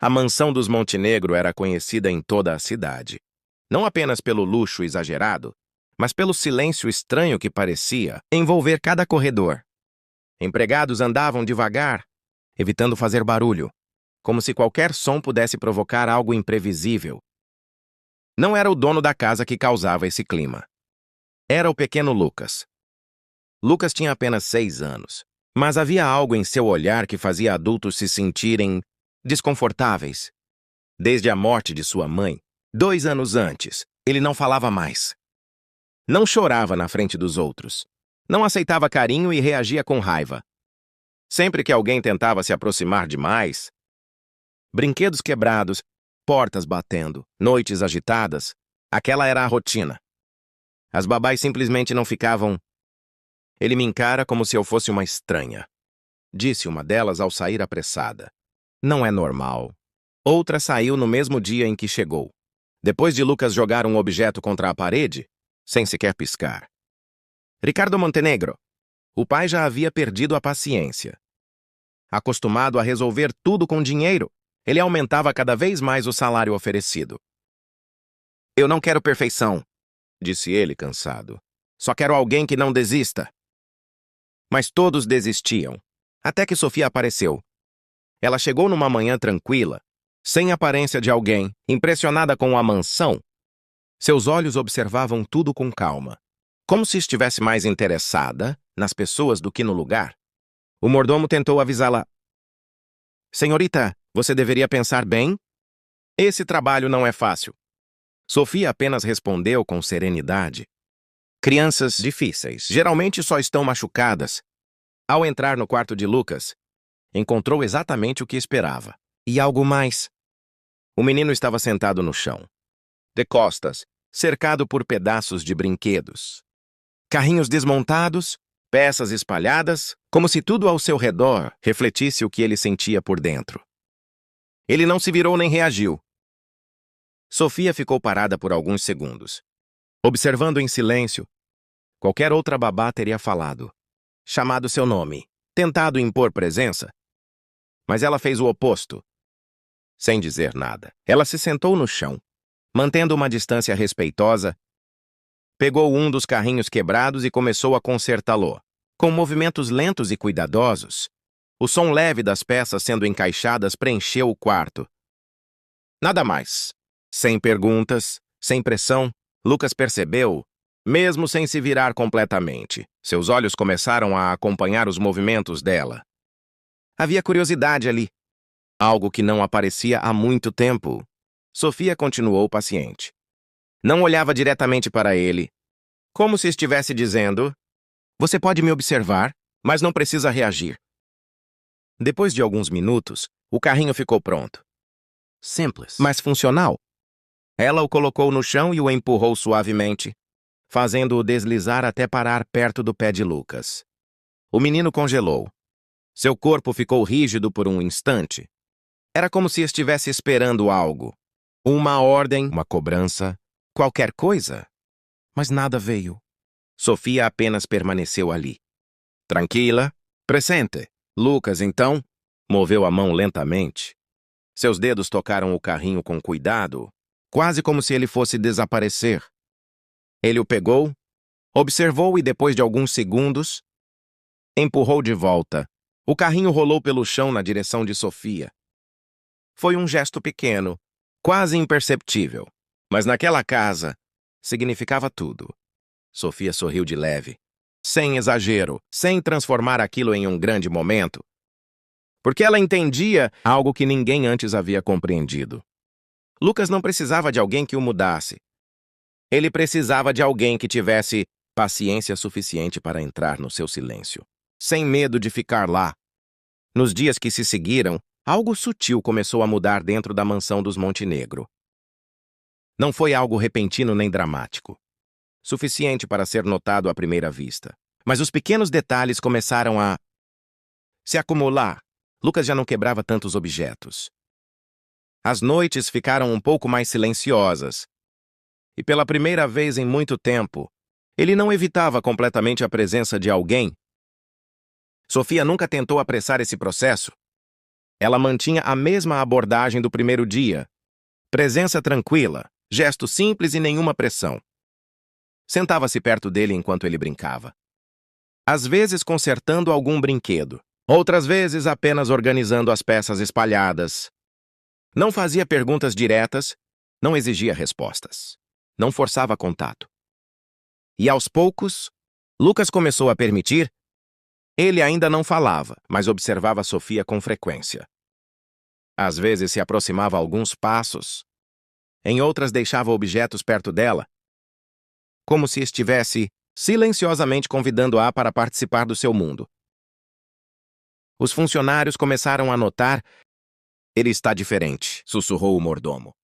A mansão dos Montenegro era conhecida em toda a cidade, não apenas pelo luxo exagerado, mas pelo silêncio estranho que parecia envolver cada corredor. Empregados andavam devagar, evitando fazer barulho, como se qualquer som pudesse provocar algo imprevisível. Não era o dono da casa que causava esse clima. Era o pequeno Lucas. Lucas tinha apenas 6 anos, mas havia algo em seu olhar que fazia adultos se sentirem desconfortáveis. Desde a morte de sua mãe, 2 anos antes, ele não falava mais. Não chorava na frente dos outros. Não aceitava carinho e reagia com raiva. Sempre que alguém tentava se aproximar demais, brinquedos quebrados, portas batendo, noites agitadas, aquela era a rotina. As babás simplesmente não ficavam. Ele me encara como se eu fosse uma estranha, disse uma delas ao sair apressada. Não é normal. Outra saiu no mesmo dia em que chegou. Depois de Lucas jogar um objeto contra a parede, sem sequer piscar. Ricardo Montenegro. O pai já havia perdido a paciência. Acostumado a resolver tudo com dinheiro, ele aumentava cada vez mais o salário oferecido. Eu não quero perfeição, disse ele, cansado. Só quero alguém que não desista. Mas todos desistiam, até que Sofia apareceu. Ela chegou numa manhã tranquila, sem aparência de alguém, impressionada com a mansão. Seus olhos observavam tudo com calma, como se estivesse mais interessada nas pessoas do que no lugar. O mordomo tentou avisá-la. Senhorita, você deveria pensar bem? Esse trabalho não é fácil. Sofia apenas respondeu com serenidade. Crianças difíceis geralmente só estão machucadas. Ao entrar no quarto de Lucas, encontrou exatamente o que esperava. E algo mais. O menino estava sentado no chão, de costas, cercado por pedaços de brinquedos. Carrinhos desmontados, peças espalhadas, como se tudo ao seu redor refletisse o que ele sentia por dentro. Ele não se virou nem reagiu. Sofia ficou parada por alguns segundos, observando em silêncio. Qualquer outra babá teria falado, chamado seu nome, tentado impor presença. Mas ela fez o oposto. Sem dizer nada, ela se sentou no chão, mantendo uma distância respeitosa, pegou um dos carrinhos quebrados e começou a consertá-lo, com movimentos lentos e cuidadosos. O som leve das peças sendo encaixadas preencheu o quarto. Nada mais. Sem perguntas, sem pressão, Lucas percebeu, mesmo sem se virar completamente. Seus olhos começaram a acompanhar os movimentos dela. Havia curiosidade ali, algo que não aparecia há muito tempo. Sofia continuou paciente. Não olhava diretamente para ele, como se estivesse dizendo: você pode me observar, mas não precisa reagir. Depois de alguns minutos, o carrinho ficou pronto. Simples, mas funcional. Ela o colocou no chão e o empurrou suavemente, fazendo-o deslizar até parar perto do pé de Lucas. O menino congelou. Seu corpo ficou rígido por um instante. Era como se estivesse esperando algo. Uma ordem, uma cobrança, qualquer coisa. Mas nada veio. Sofia apenas permaneceu ali. Tranquila, presente. Lucas, então, moveu a mão lentamente. Seus dedos tocaram o carrinho com cuidado, quase como se ele fosse desaparecer. Ele o pegou, observou e, depois de alguns segundos, empurrou de volta. O carrinho rolou pelo chão na direção de Sofia. Foi um gesto pequeno, quase imperceptível, mas naquela casa significava tudo. Sofia sorriu de leve, sem exagero, sem transformar aquilo em um grande momento, porque ela entendia algo que ninguém antes havia compreendido. Lucas não precisava de alguém que o mudasse. Ele precisava de alguém que tivesse paciência suficiente para entrar no seu silêncio, sem medo de ficar lá. Nos dias que se seguiram, algo sutil começou a mudar dentro da mansão dos Montenegro. Não foi algo repentino nem dramático, suficiente para ser notado à primeira vista. Mas os pequenos detalhes começaram a se acumular. Lucas já não quebrava tantos objetos. As noites ficaram um pouco mais silenciosas. E pela primeira vez em muito tempo, ele não evitava completamente a presença de alguém. Sofia nunca tentou apressar esse processo. Ela mantinha a mesma abordagem do primeiro dia. Presença tranquila, gesto simples e nenhuma pressão. Sentava-se perto dele enquanto ele brincava. Às vezes consertando algum brinquedo, outras vezes apenas organizando as peças espalhadas. Não fazia perguntas diretas, não exigia respostas, não forçava contato. E aos poucos, Lucas começou a permitir. Ele ainda não falava, mas observava Sofia com frequência. Às vezes se aproximava alguns passos, em outras deixava objetos perto dela, como se estivesse silenciosamente convidando-a para participar do seu mundo. Os funcionários começaram a notar. Ele está diferente, sussurrou o mordomo.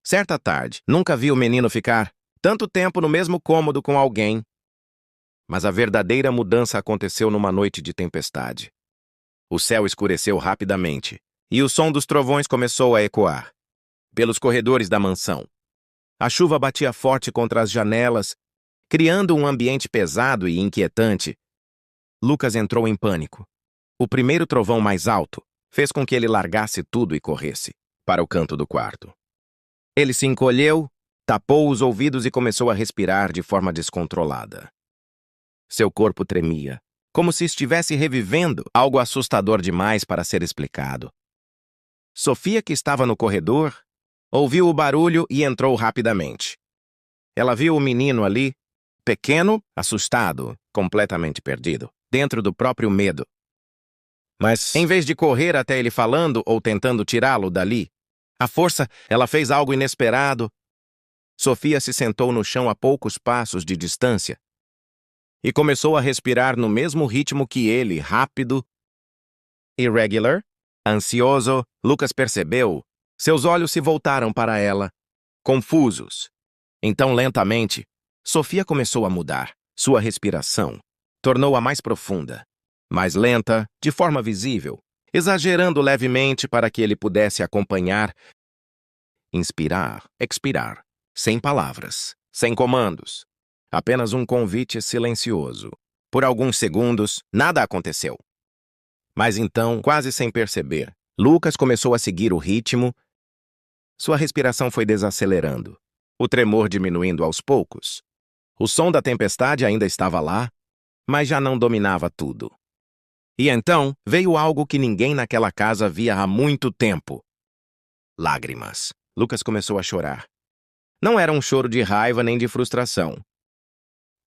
Certa tarde, nunca vi o menino ficar tanto tempo no mesmo cômodo com alguém. Mas a verdadeira mudança aconteceu numa noite de tempestade. O céu escureceu rapidamente, e o som dos trovões começou a ecoar pelos corredores da mansão. A chuva batia forte contra as janelas, criando um ambiente pesado e inquietante. Lucas entrou em pânico. O primeiro trovão mais alto fez com que ele largasse tudo e corresse para o canto do quarto. Ele se encolheu, tapou os ouvidos e começou a respirar de forma descontrolada. Seu corpo tremia, como se estivesse revivendo algo assustador demais para ser explicado. Sofia, que estava no corredor, ouviu o barulho e entrou rapidamente. Ela viu o menino ali, pequeno, assustado, completamente perdido, dentro do próprio medo. Mas, em vez de correr até ele falando ou tentando tirá-lo dali, à força, ela fez algo inesperado. Sofia se sentou no chão a poucos passos de distância e começou a respirar no mesmo ritmo que ele, rápido, irregular, ansioso. Lucas percebeu. Seus olhos se voltaram para ela, confusos. Então, lentamente, Sofia começou a mudar. Sua respiração tornou-a mais profunda, mais lenta, de forma visível, exagerando levemente para que ele pudesse acompanhar. Inspirar, expirar, sem palavras, sem comandos. Apenas um convite silencioso. Por alguns segundos, nada aconteceu. Mas então, quase sem perceber, Lucas começou a seguir o ritmo. Sua respiração foi desacelerando, o tremor diminuindo aos poucos. O som da tempestade ainda estava lá, mas já não dominava tudo. E então veio algo que ninguém naquela casa via há muito tempo. Lágrimas. Lucas começou a chorar. Não era um choro de raiva nem de frustração.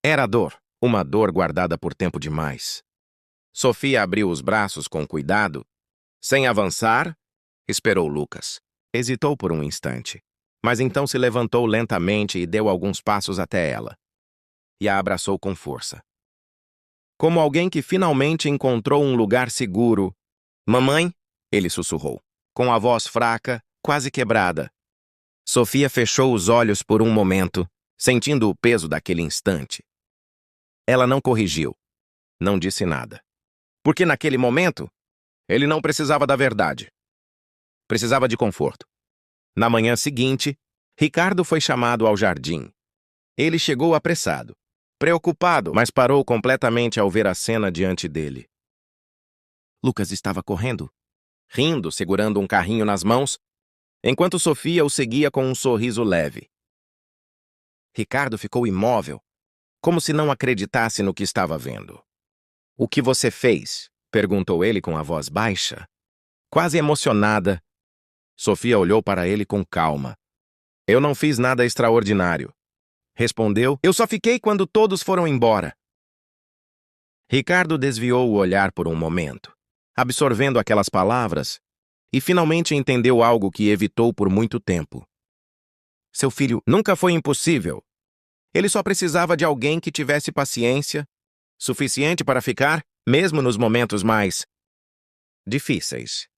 Era dor, uma dor guardada por tempo demais. Sofia abriu os braços com cuidado. Sem avançar, esperou Lucas. Hesitou por um instante, mas então se levantou lentamente e deu alguns passos até ela. E a abraçou com força. Como alguém que finalmente encontrou um lugar seguro. Mamãe, ele sussurrou, com a voz fraca, quase quebrada. Sofia fechou os olhos por um momento, sentindo o peso daquele instante. Ela não corrigiu, não disse nada. Porque naquele momento, ele não precisava da verdade. Precisava de conforto. Na manhã seguinte, Ricardo foi chamado ao jardim. Ele chegou apressado, preocupado, mas parou completamente ao ver a cena diante dele. Lucas estava correndo, rindo, segurando um carrinho nas mãos, enquanto Sofia o seguia com um sorriso leve. Ricardo ficou imóvel, como se não acreditasse no que estava vendo. "O que você fez?" perguntou ele com a voz baixa, quase emocionada. Sofia olhou para ele com calma. "Eu não fiz nada extraordinário", respondeu. "Eu só fiquei quando todos foram embora." Ricardo desviou o olhar por um momento, absorvendo aquelas palavras, e finalmente entendeu algo que evitou por muito tempo. Seu filho nunca foi impossível. Ele só precisava de alguém que tivesse paciência suficiente para ficar, mesmo nos momentos mais difíceis.